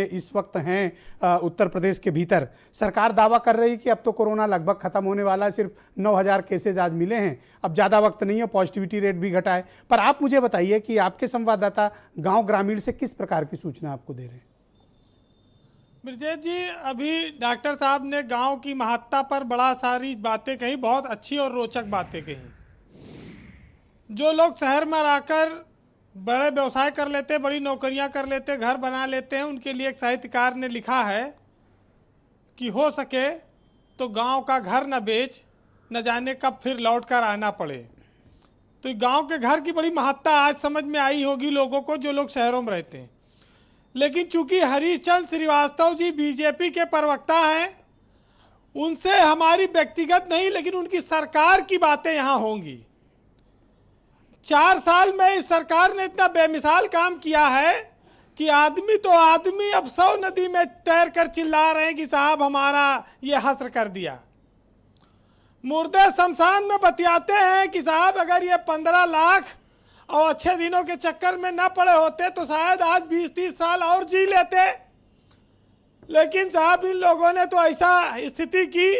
इस वक्त हैं उत्तर प्रदेश के भीतर। सरकार दावा कर रही है कि अब तो कोरोना लगभग खत्म होने वाला है, सिर्फ 9,000 केसेज आज मिले हैं, अब ज़्यादा वक्त नहीं है, पॉजिटिविटी रेट भी घटा है। पर आप मुझे बताइए कि आपके संवाददाता गांव ग्रामीण से किस प्रकार की सूचना आपको दे रहे हैं? ब्रजेश जी, अभी डॉक्टर साहब ने गांव की महत्ता पर बड़ा सारी बातें कही, बहुत अच्छी और रोचक बातें कही। जो लोग शहर में रहकर बड़े व्यवसाय कर लेते, बड़ी नौकरियां कर लेते, घर बना लेते हैं, उनके लिए एक साहित्यकार ने लिखा है कि हो सके तो गांव का घर न बेच, न जाने कब फिर लौट कर आना पड़े। तो गांव के घर की बड़ी महत्ता आज समझ में आई होगी लोगों को, जो लोग शहरों में रहते हैं। लेकिन चूंकि हरीशचंद्र श्रीवास्तव जी बीजेपी के प्रवक्ता हैं, उनसे हमारी व्यक्तिगत नहीं लेकिन उनकी सरकार की बातें यहाँ होंगी। 4 साल में इस सरकार ने इतना बेमिसाल काम किया है कि आदमी तो आदमी अब 100 नदी में तैर कर चिल्ला रहे हैं कि साहब हमारा ये हस्र कर दिया। मुर्दे शमशान में बतियाते हैं कि साहब अगर ये 15 लाख और अच्छे दिनों के चक्कर में न पड़े होते तो शायद आज 20-30 साल और जी लेते। लेकिन साहब इन लोगों ने तो ऐसा स्थिति की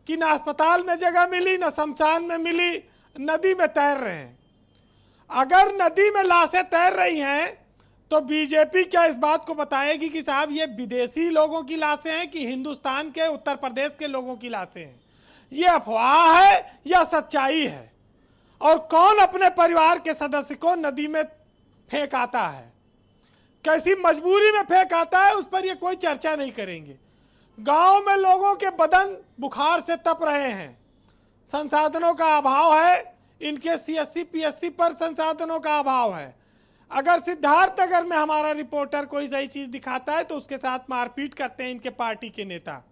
कि न अस्पताल में जगह मिली, न शमशान में मिली, नदी में तैर रहे हैं। अगर नदी में लाशें तैर रही हैं तो बीजेपी क्या इस बात को बताएगी कि साहब ये विदेशी लोगों की लाशें हैं कि हिंदुस्तान के उत्तर प्रदेश के लोगों की लाशें हैं? ये अफवाह है या सच्चाई है? और कौन अपने परिवार के सदस्य को नदी में फेंक आता है, कैसी मजबूरी में फेंक आता है, उस पर ये कोई चर्चा नहीं करेंगे। गांव में लोगों के बदन बुखार से तप रहे हैं, संसाधनों का अभाव है, इनके सीएससी पीएससी पर संसाधनों का अभाव है। अगर सिद्धार्थनगर में हमारा रिपोर्टर कोई सही चीज दिखाता है तो उसके साथ मारपीट करते हैं इनके पार्टी के नेता।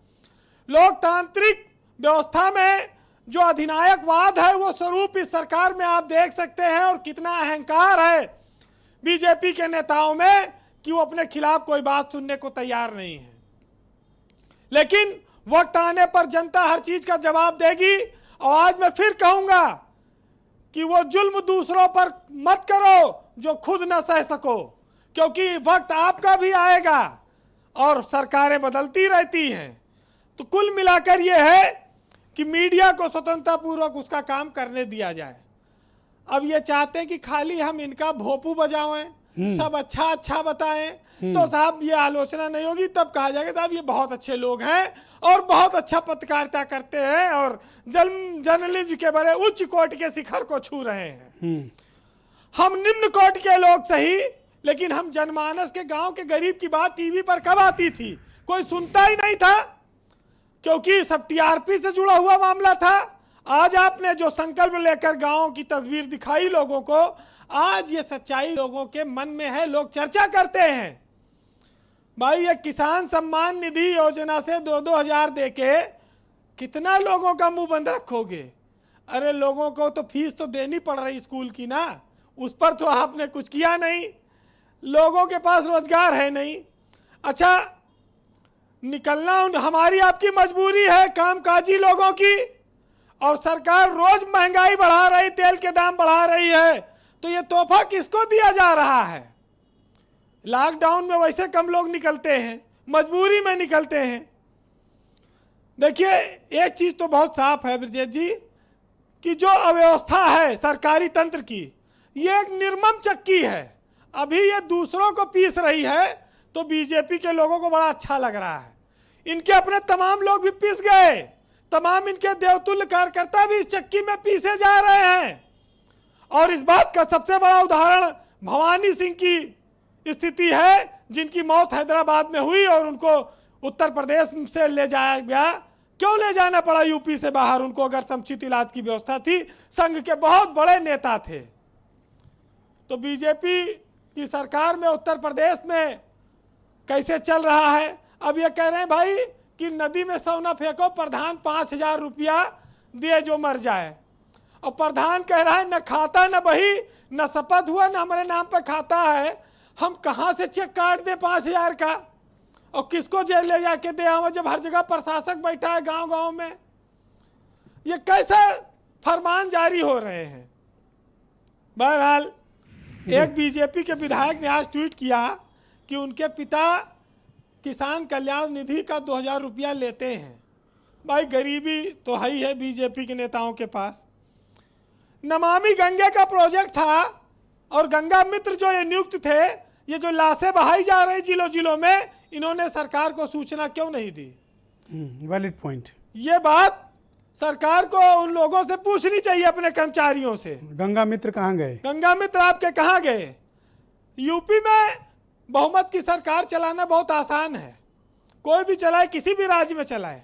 लोकतांत्रिक व्यवस्था में जो अधिनायकवाद है वो स्वरूप इस सरकार में आप देख सकते हैं, और कितना अहंकार है बीजेपी के नेताओं में कि वो अपने खिलाफ कोई बात सुनने को तैयार नहीं है। लेकिन वक्त आने पर जनता हर चीज का जवाब देगी। और आज मैं फिर कहूंगा कि वो जुल्म दूसरों पर मत करो जो खुद न सह सको, क्योंकि वक्त आपका भी आएगा और सरकारें बदलती रहती हैं। तो कुल मिलाकर ये है कि मीडिया को स्वतंत्रता पूर्वक उसका काम करने दिया जाए। अब ये चाहते हैं कि खाली हम इनका भोपू बजावें, सब अच्छा अच्छा बताएं, तो साहब ये आलोचना नहीं होगी। तब कहा जाएगा साहब ये बहुत अच्छे लोग हैं और बहुत अच्छा पत्रकारिता करते हैं और जर्नलिज्म के बड़े उच्च कोटि के शिखर को छू रहे हैं। हम निम्न कोटि के लोग सही, लेकिन हम जनमानस के गांव के गरीब की बात टीवी पर कब आती थी? कोई सुनता ही नहीं था, क्योंकि सब टीआरपी से जुड़ा हुआ मामला था। आज आपने जो संकल्प लेकर गांव की तस्वीर दिखाई लोगों को, आज ये सच्चाई लोगों के मन में है, लोग चर्चा करते हैं। भाई ये किसान सम्मान निधि योजना से 2-2 हजार देके कितना लोगों का मुंह बंद रखोगे? अरे लोगों को तो फीस तो देनी पड़ रही स्कूल की ना, उस पर तो आपने कुछ किया नहीं। लोगों के पास रोजगार है नहीं। अच्छा, निकलना हमारी आपकी मजबूरी है, कामकाजी लोगों की, और सरकार रोज महंगाई बढ़ा रही, तेल के दाम बढ़ा रही है, तो ये तोहफा किसको दिया जा रहा है? लॉकडाउन में वैसे कम लोग निकलते हैं, मजबूरी में निकलते हैं। देखिए एक चीज तो बहुत साफ है ब्रजेश जी, कि जो अव्यवस्था है सरकारी तंत्र की, ये एक निर्मम चक्की है। अभी ये दूसरों को पीस रही है तो बीजेपी के लोगों को बड़ा अच्छा लग रहा है। इनके अपने तमाम लोग भी पीस गए, तमाम इनके देवतुल्य कार्यकर्ता भी इस चक्की में पीसे जा रहे हैं। और इस बात का सबसे बड़ा उदाहरण भवानी सिंह की स्थिति है, जिनकी मौत हैदराबाद में हुई और उनको उत्तर प्रदेश से ले जाया गया। क्यों ले जाना पड़ा यूपी से बाहर उनको, अगर समुचित इलाज की व्यवस्था थी? संघ के बहुत बड़े नेता थे। तो बीजेपी की सरकार में उत्तर प्रदेश में कैसे चल रहा है? अब ये कह रहे हैं भाई कि नदी में सौ न फेंको, प्रधान 5,000 रुपया दिए जो मर जाए। और प्रधान कह रहा है न खाता न बही, न शपथ हुआ, न हमारे नाम पर खाता है। हम कहाँ से चेक काट दे 5,000 का, और किसको जेल ले जाके दे आवा, जब हर जगह प्रशासक बैठा है गांव गांव में? ये कैसा फरमान जारी हो रहे हैं? बहरहाल एक बीजेपी के विधायक ने आज ट्वीट किया कि उनके पिता किसान कल्याण निधि का 2000 रुपया लेते हैं। भाई गरीबी तो है ही है बीजेपी के नेताओं के पास। नमामि गंगे का प्रोजेक्ट था और गंगा मित्र जो ये नियुक्त थे, ये जो लाशें बहाई जा रही जिलों जिलों में, इन्होंने सरकार को सूचना क्यों नहीं दी? Valid point. ये बात सरकार को उन लोगों से पूछनी चाहिए, अपने कर्मचारियों से। गंगा मित्र कहाँ गए? गंगा मित्र आपके कहाँ गए? यूपी में बहुमत की सरकार चलाना बहुत आसान है, कोई भी चलाए, किसी भी राज्य में चलाए।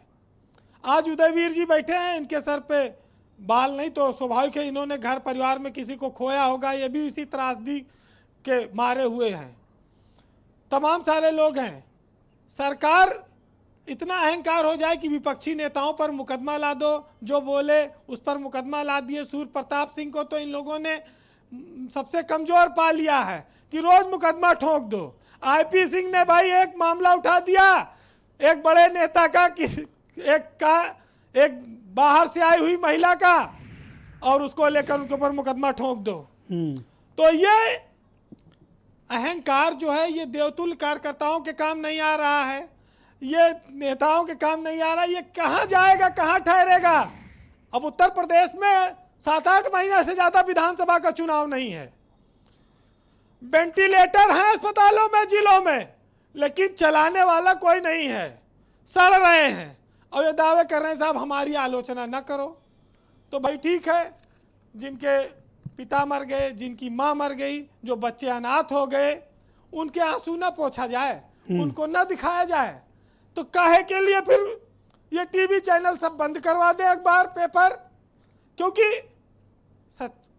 आज उदयवीर जी बैठे हैं, इनके सर पे बाल नहीं तो स्वाभाविक है इन्होंने घर परिवार में किसी को खोया होगा, ये भी इसी त्रासदी के मारे हुए हैं। तमाम सारे लोग हैं। सरकार इतना अहंकार हो जाए कि विपक्षी नेताओं पर मुकदमा ला दो, जो बोले उस पर मुकदमा ला दिए। सूर्य प्रताप सिंह को तो इन लोगों ने सबसे कमजोर पा लिया है कि रोज मुकदमा ठोक दो। आईपी सिंह ने भाई एक मामला उठा दिया एक बड़े नेता का, एक बाहर से आई हुई महिला का, और उसको लेकर उनके ऊपर मुकदमा ठोक दो। तो ये अहंकार जो है ये देवतुल्य कार्यकर्ताओं के काम नहीं आ रहा है, ये नेताओं के काम नहीं आ रहा। ये कहाँ जाएगा, कहाँ ठहरेगा? अब उत्तर प्रदेश में 7-8 महीने से ज्यादा विधानसभा का चुनाव नहीं है। वेंटिलेटर हैं अस्पतालों में, जिलों में, लेकिन चलाने वाला कोई नहीं है। सड़ रहे हैं और ये दावे कर रहे हैं साहब हमारी आलोचना न करो। तो भाई ठीक है, जिनके पिता मर गए, जिनकी माँ मर गई, जो बच्चे अनाथ हो गए, उनके आंसू न पोंछा जाए, उनको न दिखाया जाए, तो काहे के लिए फिर ये टीवी चैनल सब बंद करवा दे, अखबार पेपर? क्योंकि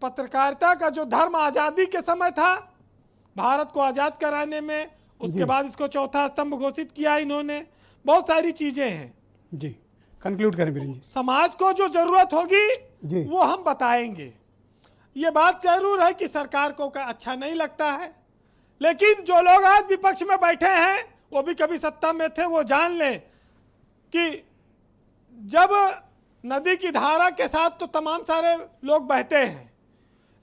पत्रकारिता का जो धर्म आज़ादी के समय था, भारत को आज़ाद कराने में, उसके बाद इसको चौथा स्तंभ घोषित किया इन्होंने, बहुत सारी चीज़ें हैं। जी कंक्लूड करें बीरेन जी। समाज को जो जरूरत होगी वो हम बताएंगे। ये बात जरूर है कि सरकार को अच्छा नहीं लगता है, लेकिन जो लोग आज विपक्ष में बैठे हैं वो भी कभी सत्ता में थे, वो जान लें कि जब नदी की धारा के साथ तो तमाम सारे लोग बहते हैं,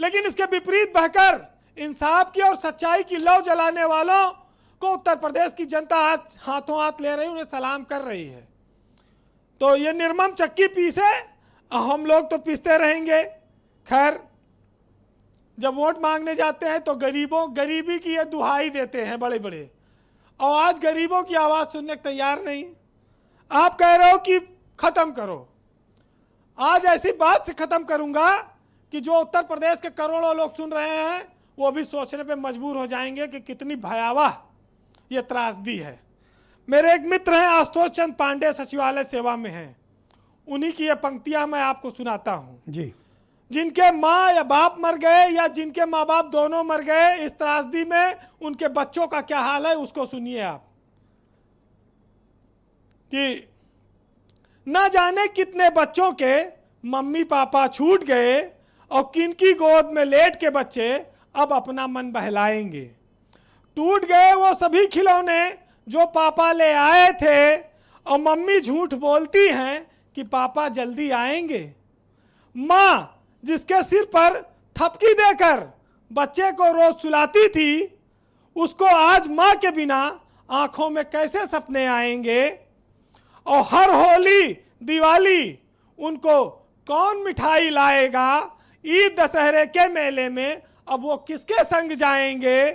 लेकिन इसके विपरीत बहकर इंसाफ की और सच्चाई की लौ जलाने वालों को उत्तर प्रदेश की जनता आज हाथों हाथ ले रही, उन्हें सलाम कर रही है। तो ये निर्मम चक्की पीसे, हम लोग तो पीसते रहेंगे। खैर, जब वोट मांगने जाते हैं तो गरीबी की ये दुहाई देते हैं बड़े बड़े, और आज गरीबों की आवाज़ सुनने को तैयार नहीं। आप कह रहे हो कि ख़त्म करो, आज ऐसी बात से ख़त्म करूंगा कि जो उत्तर प्रदेश के करोड़ों लोग सुन रहे हैं वो भी सोचने पे मजबूर हो जाएंगे कि कितनी भयावह ये त्रासदी है। मेरे एक मित्र हैं आशुतोष चंद्र पांडे, सचिवालय सेवा में हैं, उन्हीं की ये पंक्तियां मैं आपको सुनाता हूँ जी। जिनके माँ या बाप मर गए या जिनके माँ बाप दोनों मर गए इस त्रासदी में, उनके बच्चों का क्या हाल है उसको सुनिए आप। कि न जाने कितने बच्चों के मम्मी पापा छूट गए और किनकी गोद में लेट के बच्चे अब अपना मन बहलाएंगे। टूट गए वो सभी खिलौने जो पापा ले आए थे, और मम्मी झूठ बोलती हैं कि पापा जल्दी आएंगे। माँ जिसके सिर पर थपकी देकर बच्चे को रोज सुलाती थी, उसको आज माँ के बिना आंखों में कैसे सपने आएंगे? और हर होली दिवाली उनको कौन मिठाई लाएगा? ईद दशहरे के मेले में अब वो किसके संग जाएंगे?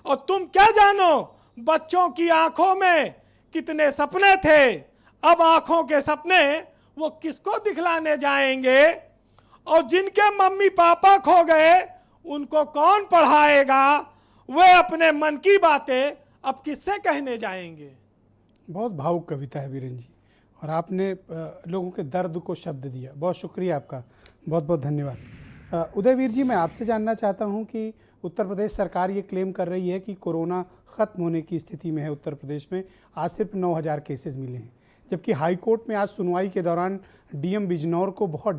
और तुम क्या जानो बच्चों की आंखों में कितने सपने थे, अब आंखों के सपने वो किसको दिखलाने जाएंगे? और जिनके मम्मी पापा खो गए उनको कौन पढ़ाएगा? वे अपने मन की बातें अब किससे कहने जाएंगे? बहुत भावुक कविता है बीरेन जी, और आपने लोगों के दर्द को शब्द दिया। बहुत शुक्रिया आपका, बहुत बहुत धन्यवाद। उदयवीर जी, मैं आपसे जानना चाहता हूं कि उत्तर प्रदेश सरकार ये क्लेम कर रही है कि कोरोना ख़त्म होने की स्थिति में है उत्तर प्रदेश में। आज सिर्फ 9000 केसेस मिले हैं, जबकि हाई कोर्ट में आज सुनवाई के दौरान डीएम बिजनौर को बहुत